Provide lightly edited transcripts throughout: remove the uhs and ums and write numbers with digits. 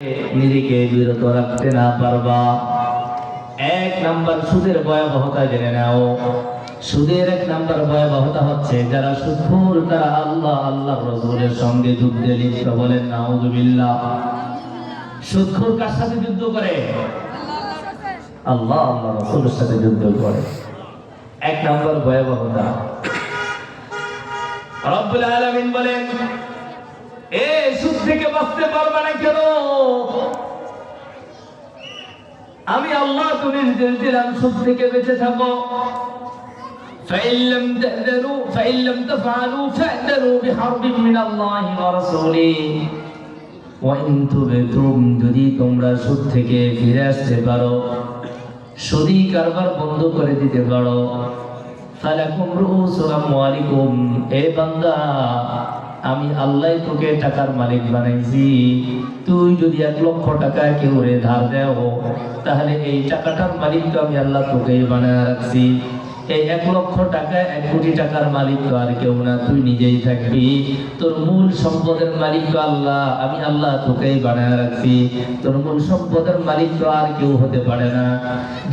নিজেকে বিরত রাখতে না পারবা। এক নাম্বার সুদের ভয়াবহতা জেনে নাও। সুদের এক নাম্বার ভয়াবহতা হচ্ছে যারা সুদখোর তারা আল্লাহ রাসূলের সঙ্গে যুদ্ধে লিপ্ত। বলেন নাউযুবিল্লাহ। সুদখোর কার সাথে যুদ্ধ করে? আল্লাহ রাসূলের সাথে যুদ্ধ করে। এক নাম্বার ভয়াবহতা। রব্বুল আলামিন বলেন, এ সুদ থেকে বাঁচতে পারবে না কেন? আমি আল্লাহ তুমি নির্দেশ দিলাম সুদ থেকে বেঁচে থাকো। فإن لم تفعلوا فأذنوا بحرب من الله ورسوله وإن تبتم যদি তোমরা সুদ থেকে ফিরে আসতে পারো, সুদী কারবার বন্ধ করে দিতে পারো, ফালাকুম রুউসু আমওয়ালিকুম, এ বান্দা আমি আল্লাহ তোকে টাকার মালিক বানাইছি। তুই যদি 1 লক্ষ টাকা কেউ রে ধার দেও, তাহলে এই টাকাটার মালিক তো আমি আল্লাহ তোকেই বানায় রাখছি। এই 1 লক্ষ টাকা 1 কোটি টাকার মালিক তো আর কেউ না, তুই নিজেই থাকবি। তোর মূল সম্পদের মালিক তো আল্লাহ, আমি আল্লাহ তোকেই বানায় রাখছি। তোর মূল সম্পদের মালিক তো আর কেউ হতে পারে না।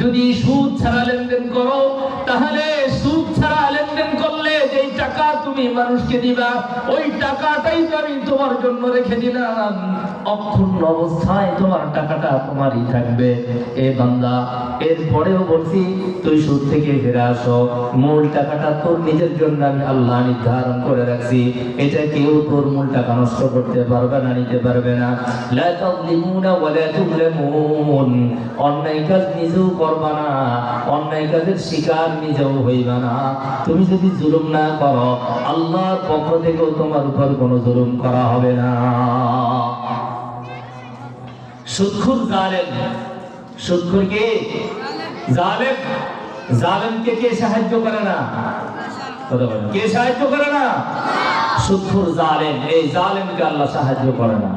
যদি সুদ ছাড়া লেনদেন করো, তাহলে সুদ ছাড়া লেনদেন করলে যেই টাকা তুমি মানুষকে দিবা, ওই টাকাটাই তো আমি তোমার জন্য রেখে দিলাম। অক্ষুণ্ণ অবস্থায় তোমার টাকাটা তোমারই থাকবে। এ বান্দা, এরপরেও বলছি তুই সুদ থেকে ফিরে আসো। মূল টাকাটা তোর নিজের জন্য আমি আল্লাহ নির্ধারণ করে রাখছি। এটা কেউ তোর মূল টাকা নষ্ট করতে পারবে না, নিতে পারবে না। লা তাযলিমুনা ওয়া লা তুযলামুন, অন্যায় কাজ নিজেও করবা না, অন্যায় কাজের শিকার নিজেও হইবা না। তুমি যদি জুলুম না করো, আল্লাহর পক্ষ থেকেও তোমার উপর কোনো জুলুম করা হবে না। সুদখোর জালেম, সুদখোর কে? জালেম। জালেমকে কে সাহায্য করে না? কথা বলেন, কে সাহায্য করে না? সুদখোর জালেম, এই জালেমকে আল্লাহ সাহায্য করে না।